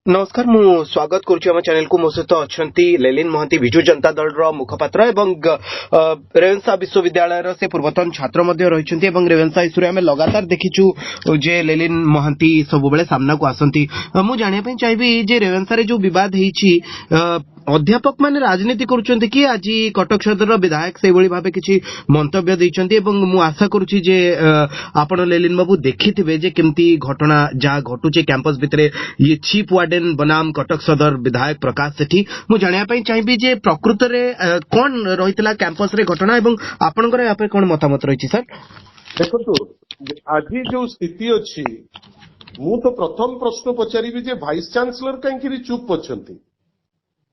नमस्कार मु स्वागत करुच्ची आम चैनल को मो सहित अच्छा लेलिन महांती विजु जनता दल मुखपात्र एवं रेवेन्सा विश्वविद्यालय से पूर्वतन छात्र रही रेवेन्सा इश्यू आम लगातार देखीचु जे लेलिन महांती सब बेले सामना को आसती मु जानिया चाहिए जे रेवेन्सा जो विवाद होईची अध्यापक माने राजनीति करुछन्ति कि आज कटक सदर विधायक से भाव किसी मंतव्य देइछन्ति एवं मु आशा करुछि जे आपण लेलिन बाबू देखिथिबे जे केमती घटना जहाँ घटुचे कैंपस भितरे ये चीफ वार्डन बनाम कटक सदर विधायक प्रकाश सेठी मु जानिया पई चाहिए जे प्रकृत रे कोन रहितला कैंपस रे घटना एवं आपनकर या पे कोन मतामत रहिछि सर। देखो आज जो स्थिति अच्छी मु तो प्रथम प्रश्न पचारिबी जे वाइस चांसलर कहीं चुप अछंती।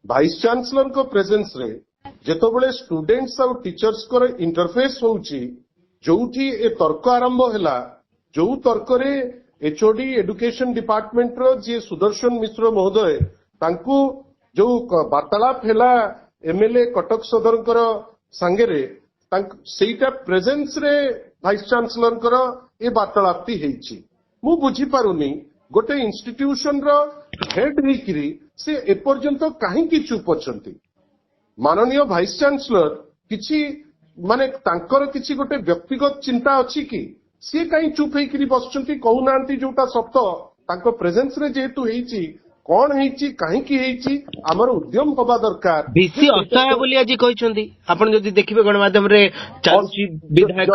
वाइस चांसलर को प्रेजेंस रे जेतबेले स्टूडेंट्स और टीचर्स को इंटरफेस होउची जोठी ए तर्क आरंभ हैला जो तर्क रे एचओडी एडुकेशन डिपार्टमेंट रो जे सुदर्शन मिश्र महोदय तांकू जो वार्तालाप हैला एमएलए कटक सदर सांगेरे सेटा प्रेजेंस रे वाइस चांसलर ए वार्तालाप टी मु बुझी पारुनी गोटे इंस्टीट्यूशन रो हेड होइकरी से एपर्यंत कहीं चुप अछंती। माननीय वाइस चांसलर किछि माने तांकर किछि गोटे व्यक्तिगत चिंता अछि कि सी कहीं चुप होइकरी बसचंती कहूनांती जोटा सत्य तांको प्रेजेंस रे जेतु हेइची कोन हेइची काहे की हेइची हमर उद्यम होबा दरकार। बीसी असहाय बोली आज कहिसंती आपण जदी देखिबे गणमाध्यम रे चालुची विधायक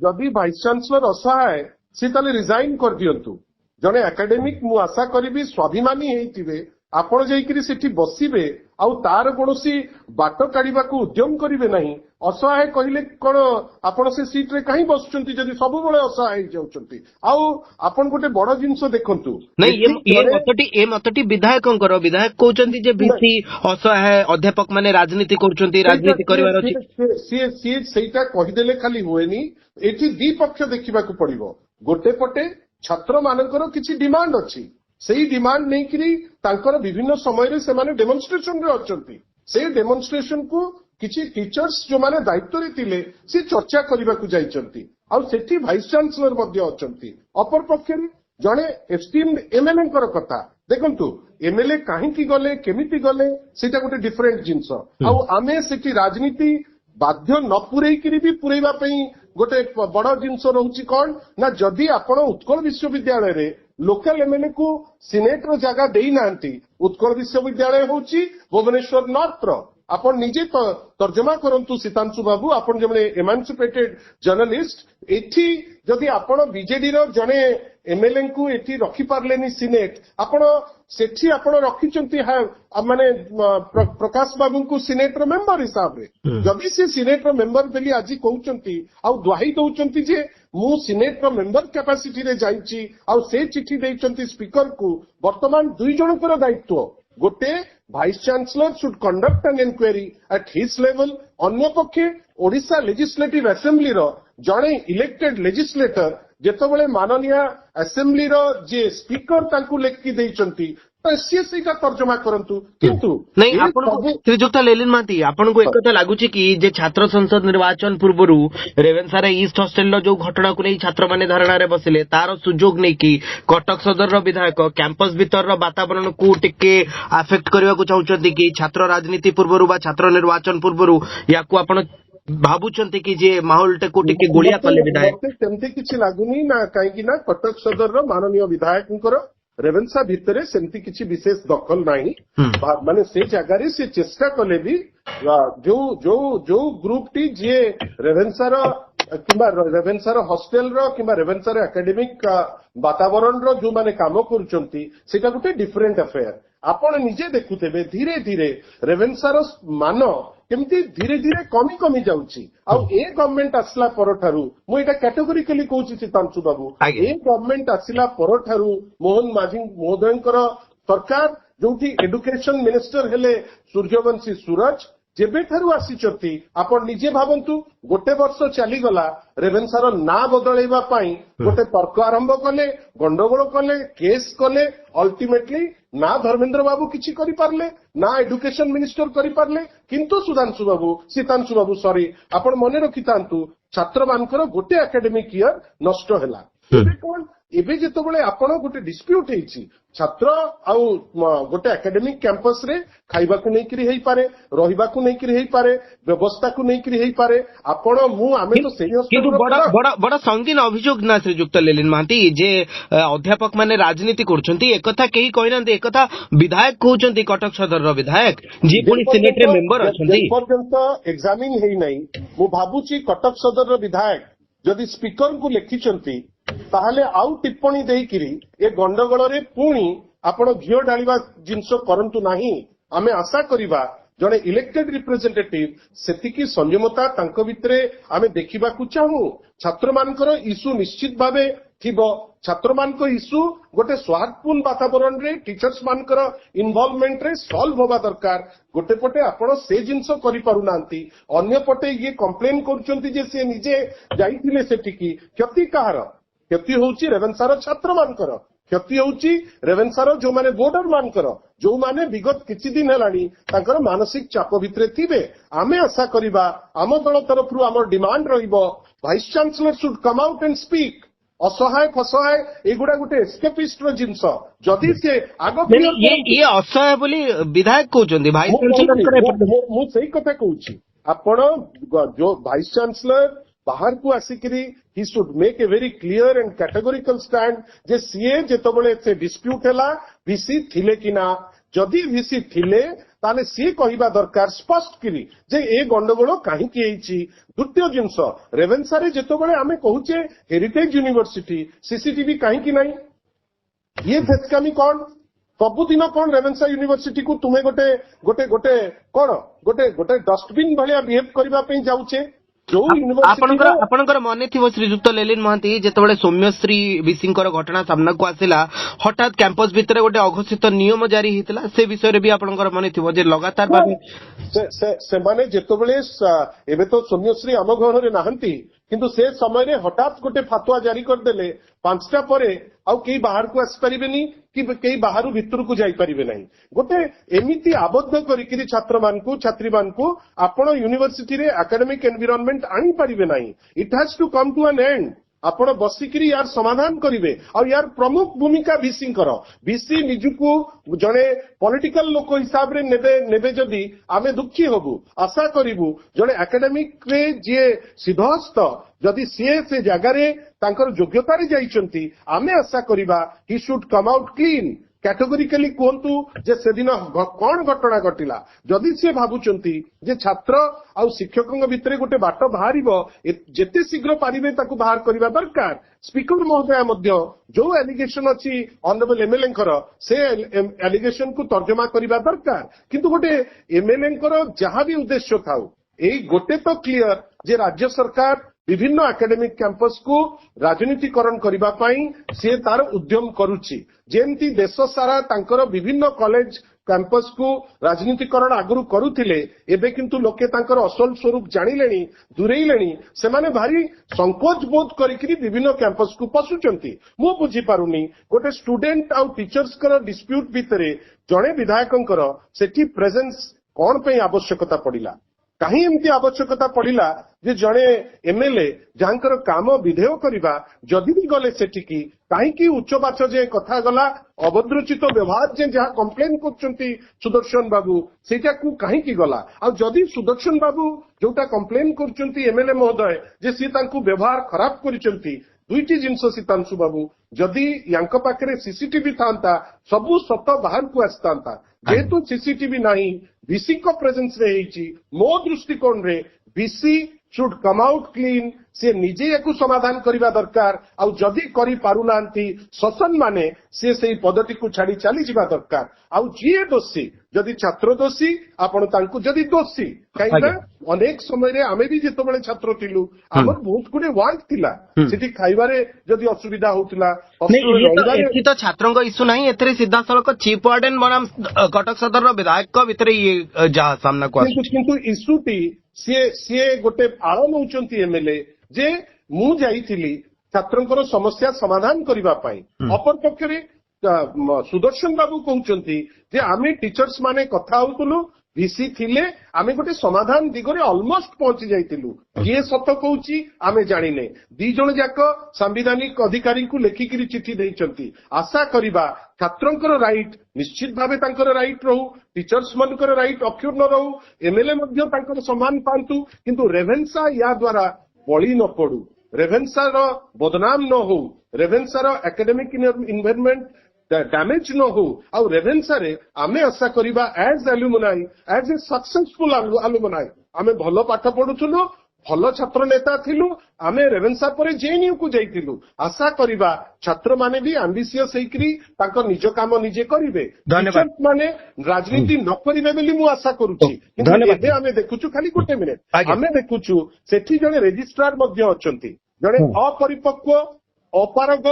जदी वाइस चांसलर असहाय से ताले रिजाइन कर दियंतु जने एकेडमिक मु आशा करिबी स्वाभिमानी हेइतिबे आपण जाइकरी सेठी बसिबे आउ तार कोनोसी बाट काढिबा को उद्यम करिवे नाही। असहाय कहिले कोन आपण से सीट रे काहे बसचंती जदी सब बेले असहाय जाउचंती आउ आपण गोटे बड़ जिंस देखंतु नहीं ये मतटी विधायकंकर विधायक कहउचंती जे बीसी असहाय अध्यापक माने राजनीति करूचंती राजनीति करिवार अछि सी सेटा कहिदेले खाली होएनी एठी दी पक्ष देखिबा को पड़िबो। गोटे पटे छात्र मानकर किछि डिमांड अछि सेही डिमांड नहीं करी तांकर विभिन्न समय रे से माने डेमोन्स्ट्रेशन रे अछंती से डेमोन्स्ट्रेशन को किछि टीचर्स जो माने दायित्व रे थिले से चर्चा करबा को जाइचंती आ सेठी वाइस चांसलर मध्ये अछंती। अपर पक्ष रे जणे एस्टीम्ड एमएलए कर कथा देखंतु एमएलए काहे की गले केमिति गले सेटा गोटे डिफरेंट जिंस आ आमे सेठी राजनीति बाध्य न पुरई करी भी पुरैबा पई गोटे बड़ जिंस रहउची कोन ना जदी आपण उत्कल विश्वविद्यालय रे लोकल एमएलए को सिनेट रो जगह देई नांती उत्कल विश्वविद्यालय होउची भुवनेश्वर नॉर्थ रो आपण निजे तर्जमा करंतु सीतांशु बाबू आपण जमने एमांसिपेटेड जर्नलिस्ट एठी जदी आपण बीजेडी रो जने एमएलए को एठी रखी पारलेनी सिनेट आपण सेठी आपण रखिचंती माने प्रकाश बाबू को सिनेट रो मेंबर हिसाब रे जदी से सिनेट रो मेंबर बेली आज कहउचंती आ दुहाई दउचंती जे मु सिनेट रो मेंबर कैपेसिटी रे जाईची आ से चिठी देइचंती स्पीकर को वर्तमान दुई जनकर दायित्व गोटे vice chancellor should conduct an inquiry at his level अन्य पक्षे ओडिशा लेजिस्लेटिव असेंबली रो जणे इलेक्टेड लेजिस्लेटर जेतबेले माननीय असेंबली रो जे स्पीकर तांकू लेखि देइचंती सी सेटा तर्जमा करंतु किंतु नहीं आपण श्रीजुक्त लेलिन माती आपण को एकता लागुची कि जे छात्र संसद निर्वाचन पूर्वरु रेवेन्सा रे ईस्ट हॉस्टल रो जो घटना को नै छात्र माने धारणा रे बसिले तार सुजोग नै कि कटक सदर रो विधायक कैंपस भीतर रो वातावरण को टिके अफेक्ट करबा को चाहउचंती कि छात्र राजनीति पूर्वरु बा छात्र निर्वाचन पूर्वरु याकू आपण भाबुचंती कि जे माहौल टे को टिके गोलिया कले विधायक सेमती किछि लागुनी ना काहे कि ना कटक सदर रो माननीय विधायकंकर रेवेन्सा भितरे सेमती किछि विशेष दखल नाही माने से जगह से चेष्टा कले भी जो जो जो ग्रुप टी जे रेवेन्सा रो किंबा रेवेन्सा रो हॉस्टल रो किंबा रेवेन्सा रो एकेडमिक वातावरण रो जो माने काम करूचंती सेटा गोटे डिफरेंट अफेयर। आपण निजे देखुतेबे धीरे धीरे रेवेन्सा रो मान केमती धीरे धीरे कमी कमी जाउची आ ए गवर्नमेंट आसला परठारु मु एटा कैटेगोरिकली कहूची सीतांशु बाबू ए गवर्नमेंट आसला परठारु मोहन माझी महोदयंकर सरकार जोठी एडुकेशन मिनिस्टर हेले सूर्यवंशी सूरज जेबेठारु आसीचंती आपण निजे भाबंतु गोटे वर्ष चली गला रेवेन्सार ना बदलैबा पाई गोटे तर्क आरंभ कले गंडगोल कले केस कले अल्टीमेटली ना धर्मेंद्र बाबू किछि करि पारले ना एडुकेशन मिनिस्टर करि पारले किंतु सुधांशु बाबू सीतांशु बाबू सॉरी आपण मने रखितांतु छात्र मानकर गोटे एकेडमिक ईयर नष्ट हैला ଏବେ କଣ ଏବେ ଯେତେବେଳେ ଆପଣ ଗୋଟେ ଡିସ୍ପ୍ୟୁଟ ହେଇଛି ଛାତ୍ର ଆଉ ଗୋଟେ ଏକାଡେମିକ କ୍ୟାମ୍ପସ ରେ ଖାଇବାକୁ ନେଇକିରି ହେଇପାରେ, ରହିବାକୁ ନେଇକିରି ହେଇପାରେ, ବ୍ୟବସ୍ଥାକୁ ନେଇକିରି ହେଇପାରେ, ଆପଣ ମୁଁ ଆମେ ତ ସେଇ କିନ୍ତୁ ହଷ୍ଟେଲର ବଡ ସଂଗୀନ ଅଭିଯୋଗ ନା ଶ୍ରୀଯୁକ୍ତ ଲେଲିନ ମହାନ୍ତି ଯେ ଅଧ୍ୟାପକ ମାନେ ରାଜନୀତି କରୁଛନ୍ତି, ଏକଥା କେହି କହିନାହାନ୍ତି। ଏକଥା ବିଧାୟକ କହୁଛନ୍ତି, କଟକ ସଦରର ବିଧାୟକ ଯିଏ ପୁଣି ସିନେଟରେ ମେମ୍ବର ଅଛନ୍ତି। ଯେପର୍ଯ୍ୟନ୍ତ ଏକ୍ସାମିନ ହେଇନାହିଁ, ମୁଁ ଭାବୁଛି କଟକ ସଦରର ବିଧାୟକ ଯଦି ସ୍ପିକରଙ୍କୁ ଲେଖିଛନ୍ତି ତାହେଲେ ଆଉ ଟିପ୍ପଣୀ ଦେଇକିରି ଏ ଗଣ୍ଡଗୋଳରେ ପୁଣି ଆପଣ ଘିଅ ଢାଳିବା ଜିନିଷ କରନ୍ତୁ ନାହିଁ। ଆମେ ଆଶା କରିବା ଜଣେ ଇଲେକ୍ଟେଡ ରିପ୍ରେଜେଣ୍ଟେଟିଭ ସେତିକି ସଂଯମତା ତାଙ୍କ ଭିତରେ ଆମେ ଦେଖିବାକୁ ଚାହୁଁ। ଛାତ୍ରମାନଙ୍କର ଇସ୍ୟୁ ନିଶ୍ଚିତ ଭାବେ ଥିବ, ଛାତ୍ରମାନଙ୍କ ଇସ୍ୟୁ ଗୋଟେ ସୌହାର୍ଦ୍ଦ୍ୟପୂର୍ଣ୍ଣ ବାତାବରଣରେ ଟିଚର୍ସ ମାନଙ୍କର ଇନଭଲଭମେଣ୍ଟରେ ସଲ୍ଭ ହେବା ଦରକାର। ଗୋଟେ ପଟେ ଆପଣ ସେ ଜିନିଷ କରିପାରୁନାହାନ୍ତି, ଅନ୍ୟ ପଟେ ଇଏ କମ୍ପ୍ଲେନ କରୁଛନ୍ତି ଯେ ସେ ନିଜେ ଯାଇଥିଲେ ସେଠିକି। କ୍ଷତି କାହାର? କ୍ଷତି ହଉଛି ରେଭେନ୍ସାର ଛାତ୍ରମାନଙ୍କର, କ୍ଷତି ହଉଛି ରେଭେନ୍ସାର ଯୋଉମାନେ ବୋର୍ଡର ମାନଙ୍କର, ଯୋଉମାନେ ବିଗତ କିଛି ଦିନ ହେଲାଣି ତାଙ୍କର ମାନସିକ ଚାପ ଭିତରେ ଥିବେ। ଆମେ ଆଶା କରିବା ଆମ ଦଳ ତରଫରୁ ଆମର ଡିମାଣ୍ଡ ରହିବ, vice chancellor should come out and speak. ଅସହାୟ ଫସହାୟ ଏଗୁଡା ଗୋଟେ ଏସ୍କେପିଷ୍ଟର ଜିନିଷ। ଯଦି ସେ ଆଗ ଇଏ ଅସହାୟ ବୋଲି ବିଧାୟକ କହୁଛନ୍ତି, ଭାଇସ୍ ଚାନ୍ସେଲରଙ୍କର ମୁଁ ସେଇ କଥା କହୁଛି। ଆପଣ ଯୋଉ ଭାଇସ୍ ଚାନ୍ସେଲର ବାହାରକୁ ଆସିକିରି he should make a very clear and categorical stand ଯେ ସିଏ ଯେତେବେଳେ ସେ ଡିସ୍ପ୍ୟୁଟ ହେଲା ଭିସି ଥିଲେ କି ନା। ଯଦି ଭିସି ଥିଲେ ତାହେଲେ ସିଏ କହିବା ଦରକାର ସ୍ପଷ୍ଟ କରି ଯେ ଏ ଗଣ୍ଡଗୋଳ କାହିଁକି ହେଇଛି। ଦ୍ୱିତୀୟ ଜିନିଷ, ରେଭେନ୍ସାରେ ଯେତେବେଳେ ଆମେ କହୁଛେ ହେରିଟେଜ ୟୁନିଭର୍ସିଟି, ସିସିଟିଭି କାହିଁକି ନାହିଁ? ଇଏ ଫେଚକାମି କଣ? ସବୁଦିନ କଣ ରେଭେନ୍ସା ୟୁନିଭର୍ସିଟିକୁ ତୁମେ ଗୋଟେ ଗୋଟେ ଗୋଟେ କଣ ଗୋଟେ ଡଷ୍ଟବିନ୍ ଭଳିଆ ବିହେଭ କରିବା ପାଇଁ ଯାଉଛେ? ଆପଣଙ୍କର ମନେ ଥିବ ଶ୍ରୀଯୁକ୍ତ ଲେଲିନ ମହାନ୍ତି, ଯେତେବେଳେ ସୌମ୍ୟଶ୍ରୀ ବିସିଙ୍କର ଘଟଣା ସାମ୍ନାକୁ ଆସିଲା, ହଠାତ୍ କ୍ୟାମ୍ପସ ଭିତରେ ଗୋଟେ ଅଘୋଷିତ ନିୟମ ଜାରି ହେଇଥିଲା। ସେ ବିଷୟରେ ବି ଆପଣଙ୍କର ମନେ ଥିବ ଯେ ଲଗାତାର ଭାବେ ସେମାନେ ଯେତେବେଳେ ଏବେ ତ ସୌମ୍ୟଶ୍ରୀ ଆମ ଘରରେ ନାହାନ୍ତି, କିନ୍ତୁ ସେ ସମୟରେ ହଠାତ୍ ଗୋଟେ ଫାତୁଆ ଜାରି କରିଦେଲେ 5ଟା ପରେ ଆଉ କେହି ବାହାରକୁ ଆସିପାରିବେନି କି କେହି ବାହାରୁ ଭିତରକୁ ଯାଇପାରିବେ ନାହିଁ। ଗୋଟେ ଏମିତି ଆବଦ୍ଧ କରିକିରି ଛାତ୍ରମାନଙ୍କୁ ଛାତ୍ରୀମାନଙ୍କୁ ଆପଣ ୟୁନିଭର୍ସିଟିରେ ଆକାଡେମିକ ଏନଭାଇରନମେଣ୍ଟ ଆଣିପାରିବେ ନାହିଁ। ଇଟ୍ ହାଜ୍ ଟୁ କମ୍ ଟୁ ଆନ୍ ଏଣ୍ଡ। ଆପଣ ବସିକିରି ୟାର ସମାଧାନ କରିବେ। ଆଉ ୟାର ପ୍ରମୁଖ ଭୂମିକା ଭିସିଙ୍କର। ଭିସି ନିଜକୁ ଜଣେ ପଲିଟିକାଲ ଲୋକ ହିସାବରେ ନେବେ ଯଦି ଆମେ ଦୁଃଖୀ ହବୁ। ଆଶା କରିବୁ ଜଣେ ଆକାଡେମିକରେ ଯିଏ ସିଦ୍ଧହସ୍ତ, ଯଦି ସିଏ ସେ ଜାଗାରେ ତାଙ୍କର ଯୋଗ୍ୟତାରେ ଯାଇଛନ୍ତି, ଆମେ ଆଶା କରିବା ହି ସୁଡ୍ କମ୍ ଆଉଟ୍ କ୍ଲିନ୍। କ୍ୟାଟେଗୋରିକାଲି କୁହନ୍ତୁ ଯେ ସେଦିନ କଣ ଘଟଣା ଘଟିଲା। ଯଦି ସିଏ ଭାବୁଛନ୍ତି ଯେ ଛାତ୍ର ଆଉ ଶିକ୍ଷକଙ୍କ ଭିତରେ ଗୋଟେ ବାଟ ବାହାରିବ, ଯେତେ ଶୀଘ୍ର ପାରିବେ ତାକୁ ବାହାର କରିବା ଦରକାର। ସ୍ପିକର ମହୋଦୟ ମଧ୍ୟ ଯୋଉ ଆଲିଗେସନ ଅଛି ଅନରେବଲ ଏମଏଲଏଙ୍କର, ସେ ଆଲିଗେସନକୁ ତର୍ଜମା କରିବା ଦରକାର। କିନ୍ତୁ ଗୋଟେ ଏମଏଲଏଙ୍କର ଯାହା ବି ଉଦ୍ଦେଶ୍ୟ ଥାଉ, ଏଇ ଗୋଟେ ତ କ୍ଲିୟର ଯେ ରାଜ୍ୟ ସରକାର ବିଭିନ୍ନ ଆକାଡେମିକ କ୍ୟାମ୍ପସକୁ ରାଜନୀତିକରଣ କରିବା ପାଇଁ ସିଏ ତାର ଉଦ୍ୟମ କରୁଛି। ଯେମିତି ଦେଶ ସାରା ତାଙ୍କର ବିଭିନ୍ନ କଲେଜ କ୍ୟାମ୍ପସକୁ ରାଜନୀତିକରଣ ଆଗରୁ କରୁଥିଲେ, ଏବେ କିନ୍ତୁ ଲୋକେ ତାଙ୍କର ଅସଲ ସ୍ୱରୂପ ଜାଣିଲେଣି, ଦୂରେଇଲେଣି। ସେମାନେ ଭାରି ସଂକୋଚ ବୋଧ କରିକିରି ବିଭିନ୍ନ କ୍ୟାମ୍ପସକୁ ପଶୁଛନ୍ତି। ମୁଁ ବୁଝିପାରୁନି ଗୋଟେ ଷ୍ଟୁଡେଣ୍ଟ ଆଉ ଟିଚର୍ସଙ୍କର ଡିସ୍ପ୍ୟୁଟ ଭିତରେ ଜଣେ ବିଧାୟକଙ୍କର ସେଠି ପ୍ରେଜେନ୍ସ କଣ ପାଇଁ ଆବଶ୍ୟକତା ପଡିଲା? କାହିଁ ଏମିତି ଆବଶ୍ୟକତା ପଡିଲା ଯେ ଜଣେ ଏମଏଲଏ ଯାହାଙ୍କର କାମ ବିଧେୟ କରିବା, ଯଦି ବି ଗଲେ ସେଠିକି, କାହିଁକି ଉଚ୍ଚବାଚ ଯେ କଥା ଗଲା, ଅଭଦ୍ରଚିତ ବ୍ୟବହାର ଯେ ଯାହା କମ୍ପ୍ଲେନ କରୁଛନ୍ତି ସୁଦର୍ଶନ ବାବୁ, ସେଇଟାକୁ କାହିଁକି ଗଲା? ଆଉ ଯଦି ସୁଦର୍ଶନ ବାବୁ ଯୋଉଟା କମ୍ପ୍ଲେନ କରୁଛନ୍ତି ଏମଏଲଏ ମହୋଦୟ ଯେ ସିଏ ତାଙ୍କୁ ବ୍ୟବହାର ଖରାପ କରିଛନ୍ତି, ଦୁଇଟି ଜିନିଷ ସୀତାଂଶୁ ବାବୁ, ଯଦି ୟାଙ୍କ ପାଖରେ ସିସିଟିଭି ଥାନ୍ତା ସବୁ ସତ ବାହାରକୁ ଆସିଥାନ୍ତା। ଯେହେତୁ ସିସିଟିଭି ନାହିଁ, ଭିସିଙ୍କ ପ୍ରେଜେନ୍ସରେ ହେଇଛି, ମୋ ଦୃଷ୍ଟିକୋଣରେ VC should come out clean। ସେ ନିଜେ ୟାକୁ ସମାଧାନ କରିବା ଦରକାର। ଆଉ ଯଦି କରିପାରୁନାହାନ୍ତି ଶାସନ ମାନେ, ସେ ସେଇ ପଦଟିକୁ ଛାଡି ଚାଲିଯିବା ଦରକାର। ଆଉ ଯିଏ ଦୋଷୀ, ଯଦି ଛାତ୍ର ଦୋଷୀ, ଆପଣ ତାଙ୍କୁ ଯଦି ଦୋଷୀ, କାହିଁକିନା ଅନେକ ସମୟରେ ଆମେ ବି ଯେତେବେଳେ ଛାତ୍ର ଥିଲୁ, ଆମର ବହୁତ ଗୁଡେ ୱାଣ୍ଟ ଥିଲା। ସେଠି ଖାଇବାରେ ଯଦି ଅସୁବିଧା ହଉଥିଲା, ଏଠି ତ ଛାତ୍ରଙ୍କ ଇସ୍ୟୁ ନାହିଁ, ଏଥିରେ ସିଧାସଳଖ ଚିଫ୍ ୱାର୍ଡେନ ବନାମ କଟକ ସଦରର ବିଧାୟକଙ୍କ ଭିତରେ ଇଏ ଯାହା ସାମ୍ନାକୁ ଆସୁଛି। କିନ୍ତୁ ଇସ୍ୟୁଟି ସିଏ ଗୋଟେ ଆଳ ନେଉଛନ୍ତି ଏମଏଲଏ ଯେ ମୁଁ ଯାଇଥିଲି ଛାତ୍ରଙ୍କର ସମସ୍ୟା ସମାଧାନ କରିବା ପାଇଁ। ଅପରପକ୍ଷରେ ସୁଦର୍ଶନ ବାବୁ କହୁଛନ୍ତି ଯେ ଆମେ ଟିଚର୍ସ ମାନେ କଥା ହଉଥିଲୁ, ভিসি ଥିଲେ ଆମେ ଗୋଟେ ସମାଧାନ ଦିଗରେ ଅଲମୋଷ୍ଟ ପହଞ୍ଚି ଯାଇଥିଲୁ। କିଏ ସତ କହୁଛି ଆମେ ଜାଣିନେ। ଦି ଜଣ ଯାକ ସାମ୍ବିଧାନିକ ଅଧିକାରୀଙ୍କୁ ଲେଖିକିରି ଚିଠି ଦେଇଛନ୍ତି। ଆଶା କରିବା ଛାତ୍ରଙ୍କର ରାଇଟ୍ ନିଶ୍ଚିତ ଭାବେ ତାଙ୍କର ରାଇଟ୍ ରହୁ, ଟିଚର୍ସ ମାନଙ୍କର ରାଇଟ୍ ଅକ୍ଷୁର୍ଣ୍ଣ ରହୁ, ଏମଏଲଏ ମଧ୍ୟ ତାଙ୍କର ସମ୍ମାନ ପାଆନ୍ତୁ, କିନ୍ତୁ ରେଭେନ୍ସା ୟା ଦ୍ୱାରା ବଳି ନ ପଡୁ, ରେଭେନ୍ସାର ବଦନାମ ନ ହଉ, ରେଭେନ୍ସାର ଏକାଡେମିକ ଇନଭାରନମେଣ୍ଟ ଡ୍ୟାମେଜ ନ ହଉ। ଆଉ ରେଭେନ୍ସାରେ ଆମେ ଆଶା କରିବା ଆଜ୍ ଆଲୁମିନାଇ, ଆଜ୍ ଏ ସକ୍ସେସଫୁଲ ଆଲୁମିନାଇ ଆମେ ଭଲ ପାଠ ପଢୁଥିଲୁ, ଭଲ ଛାତ୍ର ନେତା ଥିଲୁ, ଆମେ ରେଭେନ୍ସା ପରେ ଜେଏନୟୁ କୁ ଯାଇଥିଲୁ। ଆଶା କରିବା ଛାତ୍ରମାନେ ବି ଆମ୍ବିସିୟସ୍ ହେଇକିରି ତାଙ୍କ ନିଜ କାମ ନିଜେ କରିବେ, ଧନ୍ୟବାଦ। ଟିଚର୍ସ ମାନେ ରାଜନୀତି ନ କରିବେ ବୋଲି ମୁଁ ଆଶା କରୁଛି। କିନ୍ତୁ ଧନ୍ୟବାଦ। ଏବେ ଆମେ ଦେଖୁଛୁ, ଖାଲି ଗୋଟେ ମିନିଟ୍, ଆଜ୍ଞା। ଆମେ ଦେଖୁଛୁ ସେଠି ଜଣେ ରେଜିଷ୍ଟ୍ରାର ମଧ୍ୟ ଅଛନ୍ତି, ଜଣେ ଅପରିପକ୍ୱ ଅପାରଗ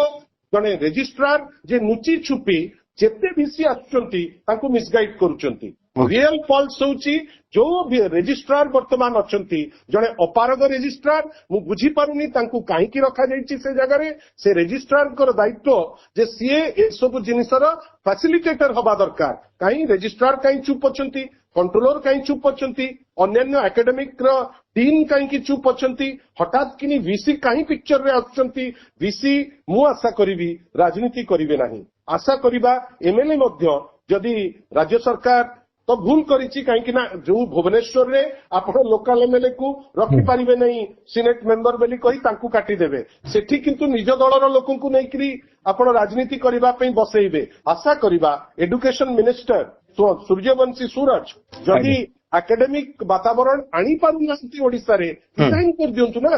ଜଣେ ରେଜିଷ୍ଟ୍ରାର ଯେ ନୁଚି ଛୁପି ଯେତେ ଭିସି ଆସୁଛନ୍ତି ତାଙ୍କୁ ମିସଗାଇଡ୍ କରୁଛନ୍ତି। ରିଏଲ ଫଲ୍ସ ହଉଛି ଯୋଉ ରେଜିଷ୍ଟ୍ରାର ବର୍ତ୍ତମାନ ଅଛନ୍ତି ଜଣେ ଅପାରଗ ରେଜିଷ୍ଟ୍ରାର। ମୁଁ ବୁଝିପାରୁନି ତାଙ୍କୁ କାହିଁକି ରଖାଯାଇଛି ସେ ଜାଗାରେ। ସେ ରେଜିଷ୍ଟ୍ରାରଙ୍କର ଦାୟିତ୍ୱ ଯେ ସିଏ ଏସବୁ ଜିନିଷର ଫାସିଲିଟେଟର ହବା ଦରକାର। କାହିଁ ରେଜିଷ୍ଟ୍ରାର କାହିଁ ଚୁପ୍ ଅଛନ୍ତି, କଣ୍ଟ୍ରୋଲର କାହିଁ ଚୁପ୍ ଅଛନ୍ତି, ଅନ୍ୟାନ୍ୟ ଏକାଡେମିକ ର ଡିନ୍ କାହିଁକି ଚୁପ୍ ଅଛନ୍ତି, ହଠାତ୍ କିନି ଭିସି କାହିଁ ପିକ୍ଚରରେ ଆସୁଛନ୍ତି। ଭିସି ମୁଁ ଆଶା କରିବି ରାଜନୀତି କରିବେ ନାହିଁ। ଆଶା କରିବା ଏମଏଲଏ ମଧ୍ୟ ଯଦି ରାଜ୍ୟ ସରକାର ତ ଭୁଲ କରିଛି, କାହିଁକି ନା ଯୋଉ ଭୁବନେଶ୍ୱରରେ ଆପଣ ଲୋକାଲ ଏମଏଲଏ କୁ ରଖିପାରିବେ ନାହିଁ ସିନେଟ ମେମ୍ବର ବୋଲି କହି ତାଙ୍କୁ କାଟିଦେବେ, ସେଠି କିନ୍ତୁ ନିଜ ଦଳର ଲୋକଙ୍କୁ ନେଇକିରି ଆପଣ ରାଜନୀତି କରିବା ପାଇଁ ବସେଇବେ। ଆଶା କରିବା ଏଡୁକେସନ ମିନିଷ୍ଟର ସୂର୍ଯ୍ୟବଂଶୀ ସୁରଜ ଯଦି ଏକାଡେମିକ ବାତାବରଣ ଆଣିପାରୁନାହାନ୍ତି ଓଡିଶାରେ, ରିଜାଇନ୍ କରିଦିଅନ୍ତୁ ନା।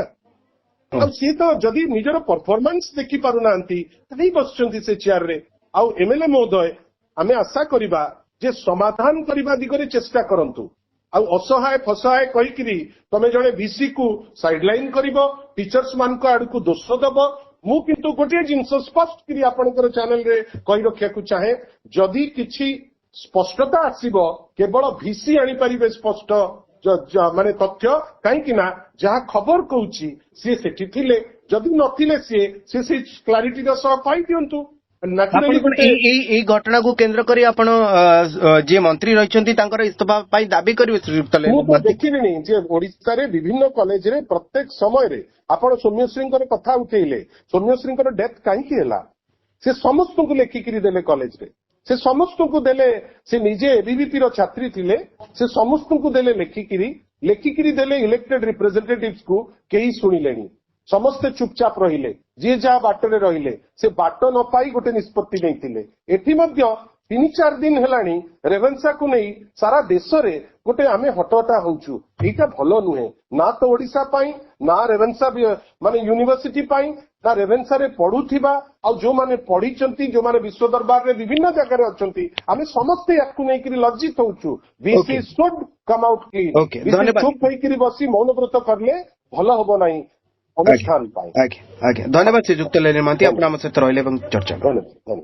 ଆଉ ସିଏ ତ ଯଦି ନିଜର ପରଫରମାନ୍ସ ଦେଖି ପାରୁନାହାନ୍ତି କାହିଁ ବସିଛନ୍ତି ସେ ଚେୟାରରେ। ଆଉ ଏମଏଲଏ ମହୋଦୟ ଆମେ ଆଶା କରିବା ଯେ ସମାଧାନ କରିବା ଦିଗରେ ଚେଷ୍ଟା କରନ୍ତୁ। ଆଉ ଅସହାୟ ଫସହାୟ କହିକିରି ତମେ ଜଣେ ଭିସି କୁ ସାଇଡଲାଇନ କରିବ, ଟିଚର୍ସ ମାନଙ୍କ ଆଡକୁ ଦୋଷ ଦବ। ମୁଁ କିନ୍ତୁ ଗୋଟିଏ ଜିନିଷ ସ୍ପଷ୍ଟ କରି ଆପଣଙ୍କର ଚ୍ୟାନେଲରେ କହି ରଖିବାକୁ ଚାହେଁ, ଯଦି କିଛି ସ୍ପଷ୍ଟତା ଆସିବ କେବଳ ଭିସି ଆଣିପାରିବେ ସ୍ପଷ୍ଟ ମାନେ ତଥ୍ୟ, କାହିଁକି ନା ଯାହା ଖବର କହୁଛି ସିଏ ସେଠି ଥିଲେ, ଯଦି ନଥିଲେ ସିଏ ସେଇ କ୍ଲାରିଟିର ସହ କହିଦିଅନ୍ତୁ। ଆପଣ କଣ ଏଇ ଘଟଣାକୁ କେନ୍ଦ୍ର କରି ଆପଣ ଯିଏ ମନ୍ତ୍ରୀ ରହିଛନ୍ତି ତାଙ୍କର ଇସ୍ତଫା ପାଇଁ ଦାବି କରିବେ ଶ୍ରୀଯୁକ୍ତ ମୁଁ ଲେଲିନ ତ ମହାନ୍ତି? ଦେଖିଲିଣି ଯେ ଓଡିଶାରେ ବିଭିନ୍ନ କଲେଜରେ ପ୍ରତ୍ୟେକ ସମୟରେ ଆପଣ ସୌମ୍ୟଶ୍ରୀଙ୍କର କଥା ଉଠେଇଲେ, ସୌମ୍ୟଶ୍ରୀଙ୍କର ଡେଥ୍ କାହିଁକି ହେଲା ସେ ସମସ୍ତଙ୍କୁ ଲେଖିକିରି ଦେଲେ କଲେଜରେ, ସେ ସମସ୍ତଙ୍କୁ ଦେଲେ, ସେ ନିଜେ ଏବିଭିପି ର ଛାତ୍ରୀ ଥିଲେ, ସେ ସମସ୍ତଙ୍କୁ ଦେଲେ ଲେଖିକିରି ଦେଲେ ଇଲେକ୍ଟେଡ ରିପ୍ରେଜେଣ୍ଟେଟିଭ୍ସ କୁ, କେହି ଶୁଣିଲେଣି। ସମସ୍ତେ ଚୁପଚାପ ରହିଲେ, ଯିଏ ଯାହା ବାଟରେ ରହିଲେ, ସେ ବାଟ ନ ପାଇ ଗୋଟେ ନିଷ୍ପତ୍ତି ନେଇଥିଲେ। ଏଠି ମଧ୍ୟ 3-4 ଦିନ ହେଲାଣି ରେଭେନ୍ସାକୁ ନେଇ ସାରା ଦେଶରେ ଗୋଟେ ଆମେ ହଟହଟା ହଉଛୁ। ଏଇଟା ଭଲ ନୁହେଁ, ନା ତ ଓଡିଶା ପାଇଁ, ନା ରେଭେନ୍ସା ମାନେ ୟୁନିଭର୍ସିଟି ପାଇଁ, ନା ରେଭେନ୍ସାରେ ପଢୁଥିବା ଆଉ ଯୋଉମାନେ ପଢିଛନ୍ତି, ଯୋଉମାନେ ବିଶ୍ୱ ଦରବାରରେ ବିଭିନ୍ନ ଜାଗାରେ ଅଛନ୍ତି, ଆମେ ସମସ୍ତେ ୟାକୁ ନେଇକିରି ଲଜ୍ଜିତ ହଉଛୁ। VC should come out clean. VC ଚୁପ୍ ହେଇକିରି ବସି ମୌନବ୍ରତ କରିଲେ ଭଲ ହବ ନାହିଁ ଅନୁଷ୍ଠାନ ପାଇଁ। ଆଜ୍ଞା ଧନ୍ୟବାଦ ଶ୍ରୀଯୁକ୍ତ ଲେଲିନ ମହାନ୍ତି, ଆପଣ ଆମ ସହିତ ରହିଲେ ଏବଂ ଚର୍ଚ୍ଚା କଲେ। ଧନ୍ୟବାଦ।